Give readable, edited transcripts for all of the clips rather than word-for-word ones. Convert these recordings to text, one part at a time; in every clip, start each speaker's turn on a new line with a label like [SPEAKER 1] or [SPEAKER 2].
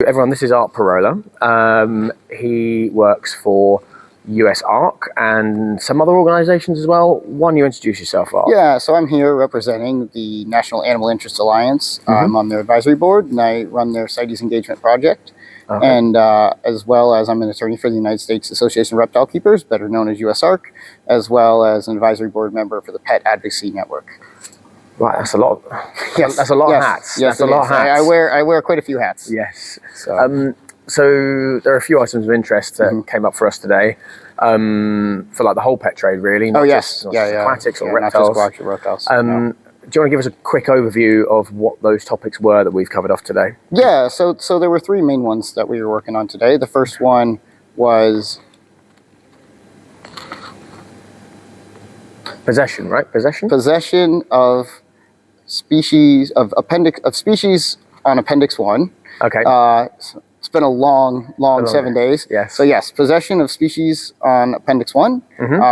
[SPEAKER 1] everyone, this is Art Parola. He works for US ARC and some other organizations as well. Why don't you introduce yourself, Art?
[SPEAKER 2] Yeah, so I'm here representing the National Animal Interest Alliance. I'm on their advisory board, and I run their CITES engagement project. And as well as I'm an attorney for the United States Association of Reptile Keepers, better known as US ARC, as well as an advisory board member for the Pet Advocacy Network.
[SPEAKER 1] Right, that's a lot.
[SPEAKER 2] Yes,
[SPEAKER 1] that's a lot of hats.
[SPEAKER 2] Yes,
[SPEAKER 1] that's a lot of hats.
[SPEAKER 2] I wear quite a few hats.
[SPEAKER 1] Yes. So there are a few items of interest that came up for us today, for like the whole pet trade, really. Not just aquatics or reptiles.
[SPEAKER 2] Not just reptiles.
[SPEAKER 1] Do you want to give us a quick overview of what those topics were that we've covered off today?
[SPEAKER 2] Yeah. So there were three main ones that we were working on today. The first one was
[SPEAKER 1] possession, right?
[SPEAKER 2] Possession of species species on Appendix 1. Okay. It's been a long 7 days.
[SPEAKER 1] Yes.
[SPEAKER 2] So yes, possession of species on Appendix 1,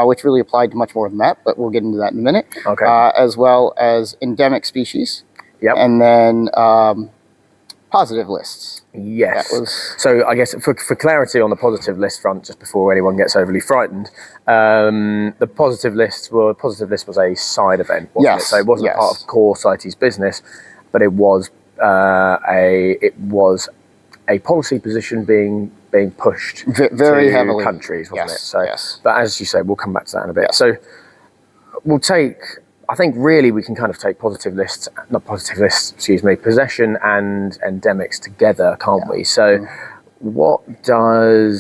[SPEAKER 2] which really applied to much more than that, but we'll get into that in a minute.
[SPEAKER 1] Okay.
[SPEAKER 2] As well as endemic species.
[SPEAKER 1] Yep.
[SPEAKER 2] And then positive lists.
[SPEAKER 1] Yes. So I guess for clarity on the positive list front, just before anyone gets overly frightened, the positive list was a side event, wasn't it? So it wasn't part of core CITES business, but it was a policy position being pushed
[SPEAKER 2] very heavily
[SPEAKER 1] countries, wasn't it? So,
[SPEAKER 2] but
[SPEAKER 1] as you say, we'll come back to that in a bit. So we'll take. I think really we can kind of take possession and endemics together, can't we? So what are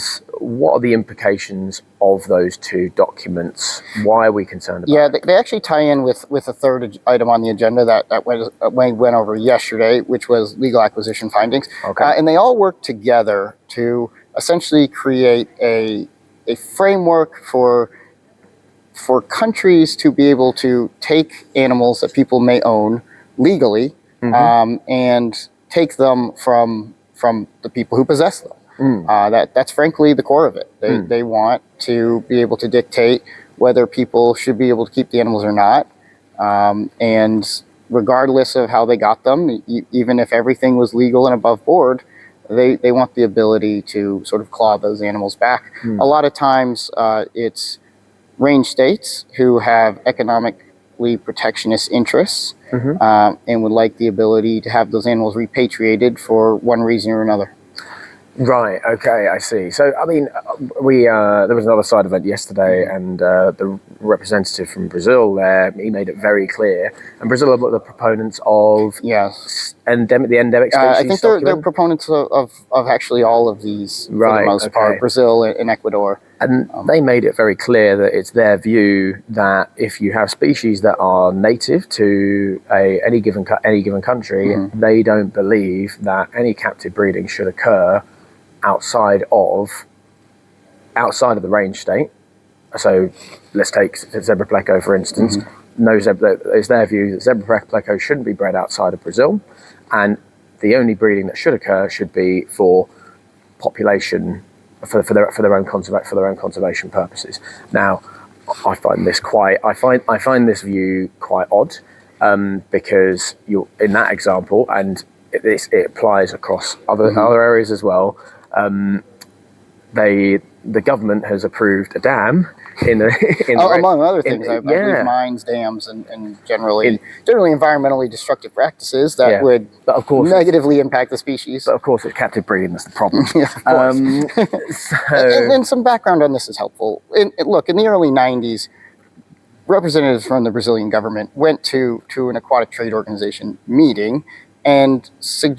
[SPEAKER 1] the implications of those two documents? Why are we concerned about it?
[SPEAKER 2] Yeah, they actually tie in with a third item on the agenda that went over yesterday, which was legal acquisition findings.
[SPEAKER 1] Okay.
[SPEAKER 2] And they all work together to essentially create a framework for countries to be able to take animals that people may own legally and take them from the people who possess them. That's frankly the core of it. They want to be able to dictate whether people should be able to keep the animals or not. And regardless of how they got them, even if everything was legal and above board, they want the ability to sort of claw those animals back. A lot of times it's range states who have economically protectionist interests and would like the ability to have those animals repatriated for one reason or another.
[SPEAKER 1] Right. Okay. I see. So, I mean, there was another side event yesterday, and the representative from Brazil there, he made it very clear. And Brazil are the proponents of the endemic species.
[SPEAKER 2] I think they're proponents of actually all of these for the most part. Brazil and Ecuador.
[SPEAKER 1] And they made it very clear that it's their view that if you have species that are native to any given country, they don't believe that any captive breeding should occur outside of the range state. So let's take zebra pleco for instance. It's their view that zebra pleco shouldn't be bred outside of Brazil, and the only breeding that should occur should be for population. For their own conservation purposes. Now, I find this view quite odd, because you're in that example, and it applies across other areas as well. The government has approved a dam
[SPEAKER 2] among other things. I believe mines, dams, and generally environmentally destructive practices that would, of course, negatively impact the species.
[SPEAKER 1] But of course, it's captive breeding that's the problem.
[SPEAKER 2] Of course. And some background on this is helpful. Look, in the early 90s, representatives from the Brazilian government went to an aquatic trade organization meeting and they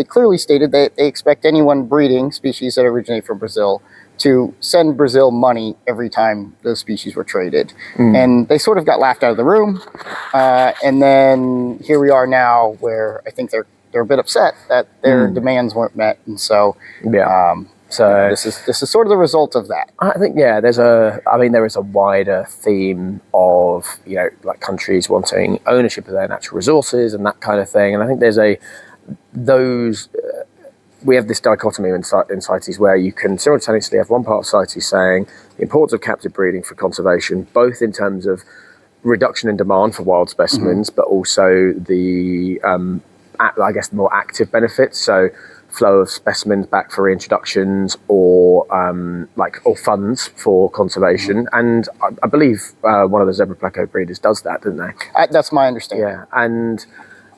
[SPEAKER 2] clearly stated that they expect anyone breeding species that originate from Brazil to send Brazil money every time those species were traded. And they sort of got laughed out of the room. And then here we are now, where I think they're a bit upset that their demands weren't met. And so so this is sort of the result of that.
[SPEAKER 1] I think there is a wider theme of like countries wanting ownership of their natural resources and that kind of thing. And I think we have this dichotomy in CITES where you can simultaneously have one part of CITES saying the importance of captive breeding for conservation, both in terms of reduction in demand for wild specimens, but also the I guess, the more active benefits. So flow of specimens back for reintroductions, or or funds for conservation. And I believe one of the zebra pleco breeders does that, doesn't they?
[SPEAKER 2] That's my understanding.
[SPEAKER 1] Yeah, and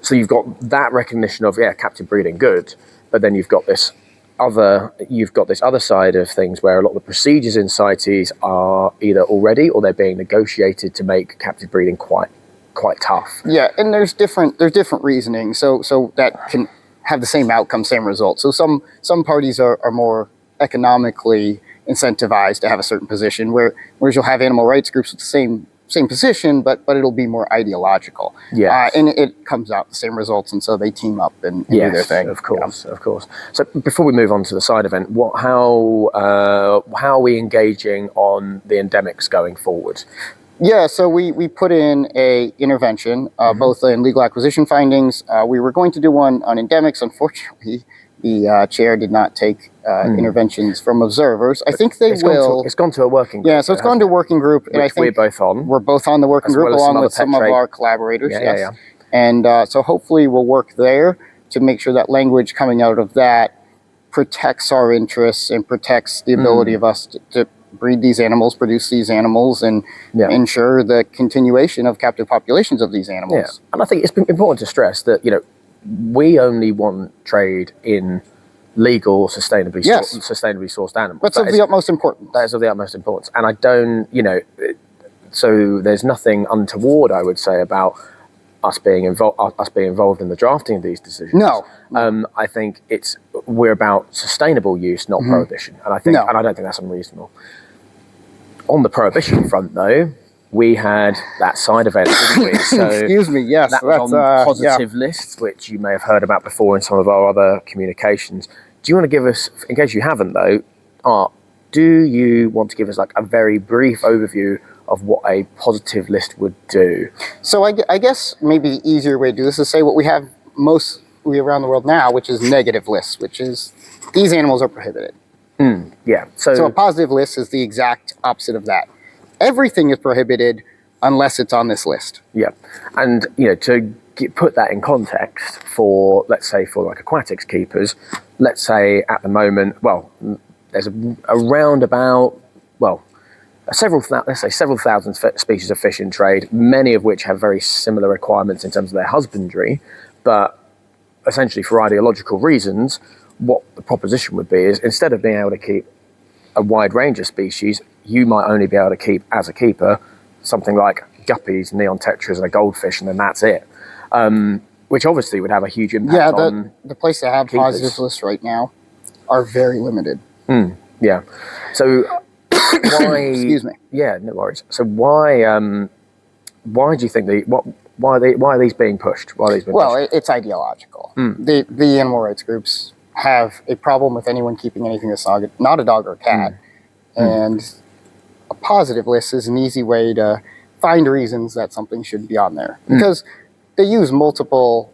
[SPEAKER 1] so you've got that recognition of captive breeding, good, but then you've got this other side of things where a lot of the procedures in CITES are either already or they're being negotiated to make captive breeding quite tough.
[SPEAKER 2] Yeah, and there's different reasoning, so that can have the same outcome, same result. So some parties are more economically incentivized to have a certain position, whereas you'll have animal rights groups with the same position, but it'll be more ideological.
[SPEAKER 1] Yeah,
[SPEAKER 2] and it comes out the same results, and so they team up and do their thing.
[SPEAKER 1] Of course. So before we move on to the side event, how are we engaging on the endemics going forward?
[SPEAKER 2] Yeah, so we put in a intervention, both in legal acquisition findings. We were going to do one on endemics. Unfortunately, the chair did not take interventions from observers. I think it's
[SPEAKER 1] gone to a working group.
[SPEAKER 2] Yeah, so it's gone to a working group.
[SPEAKER 1] And I think we're both on.
[SPEAKER 2] We're both on the working group, along with some of our collaborators.
[SPEAKER 1] Yeah.
[SPEAKER 2] And so hopefully we'll work there to make sure that language coming out of that protects our interests and protects the ability of us to breed these animals, produce these animals, and ensure the continuation of captive populations of these animals.
[SPEAKER 1] Yeah. And I think it's important to stress that, we only want trade in legal, sustainably sourced animals.
[SPEAKER 2] That's of the utmost importance.
[SPEAKER 1] That is of the utmost importance. And I don't, so there's nothing untoward, I would say, about us being involved in the drafting of these decisions.
[SPEAKER 2] No.
[SPEAKER 1] I think we're about sustainable use, not prohibition. And I don't think that's unreasonable. On the prohibition front, though, we had that side event, didn't we? So
[SPEAKER 2] excuse me, yes.
[SPEAKER 1] That was on positive lists, which you may have heard about before in some of our other communications. Do you want to give us, in case you haven't though, Art, do you want to give us like a very brief overview of what a positive list would do? So
[SPEAKER 2] I guess maybe the easier way to do this is say what we have mostly around the world now, which is negative lists, which is these animals are prohibited.
[SPEAKER 1] Yeah.
[SPEAKER 2] So a positive list is the exact opposite of that. Everything is prohibited unless it's on this list.
[SPEAKER 1] Yeah. And, to put that in context for, let's say, for like aquatics keepers, let's say at the moment, there's around about, several thousand species of fish in trade, many of which have very similar requirements in terms of their husbandry, but essentially for ideological reasons, what the proposition would be is instead of being able to keep a wide range of species, you might only be able to keep, as a keeper, something like guppies, neon tetras, and a goldfish, and then that's it. Which obviously would have a huge impact on
[SPEAKER 2] the places that have
[SPEAKER 1] keepers.
[SPEAKER 2] positive lists right now are very limited.
[SPEAKER 1] Yeah. So why?
[SPEAKER 2] Excuse me.
[SPEAKER 1] Yeah, no worries. So why do you think why are these being pushed?
[SPEAKER 2] It's ideological. The animal rights groups have a problem with anyone keeping anything that's not a dog or a cat, and a positive list is an easy way to find reasons that something should be on there, because they use multiple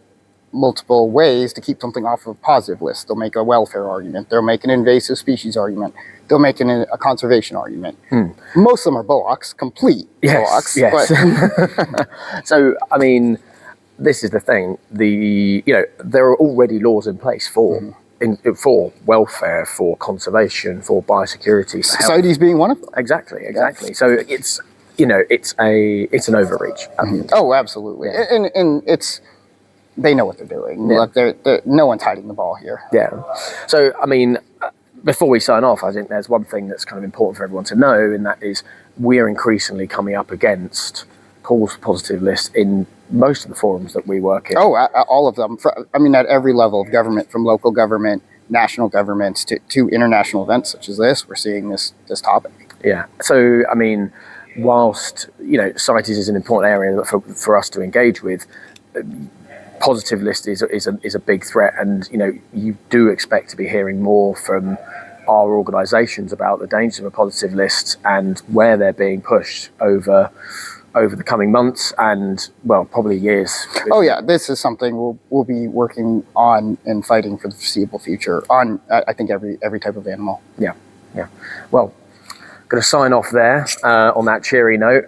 [SPEAKER 2] ways to keep something off of a positive list. They'll make a welfare argument, they'll make an invasive species argument, they'll make a conservation argument. Most of them are bullocks, complete bullocks.
[SPEAKER 1] Yes. But so, I mean, this is the thing. There are already laws in place for welfare, for conservation, for biosecurity.
[SPEAKER 2] Societies being one of them.
[SPEAKER 1] Exactly. So it's an overreach.
[SPEAKER 2] Oh, absolutely. Yeah. And they know what they're doing. Yeah. Look, no one's hiding the ball here.
[SPEAKER 1] Yeah. So, I mean, before we sign off, I think there's one thing that's kind of important for everyone to know, and that is we're increasingly coming up against calls for positive lists in most of the forums that we work in.
[SPEAKER 2] Oh, all of them. At every level of government, from local government, national governments, to international events such as this, we're seeing this topic.
[SPEAKER 1] Yeah. So, I mean, whilst, CITES is an important area for us to engage with, positive list is a big threat, and you do expect to be hearing more from our organisations about the dangers of a positive list and where they're being pushed over the coming months and probably years.
[SPEAKER 2] Oh yeah, this is something we'll be working on and fighting for the foreseeable future on I think every type of animal.
[SPEAKER 1] Yeah. Well, going to sign off there on that cheery note.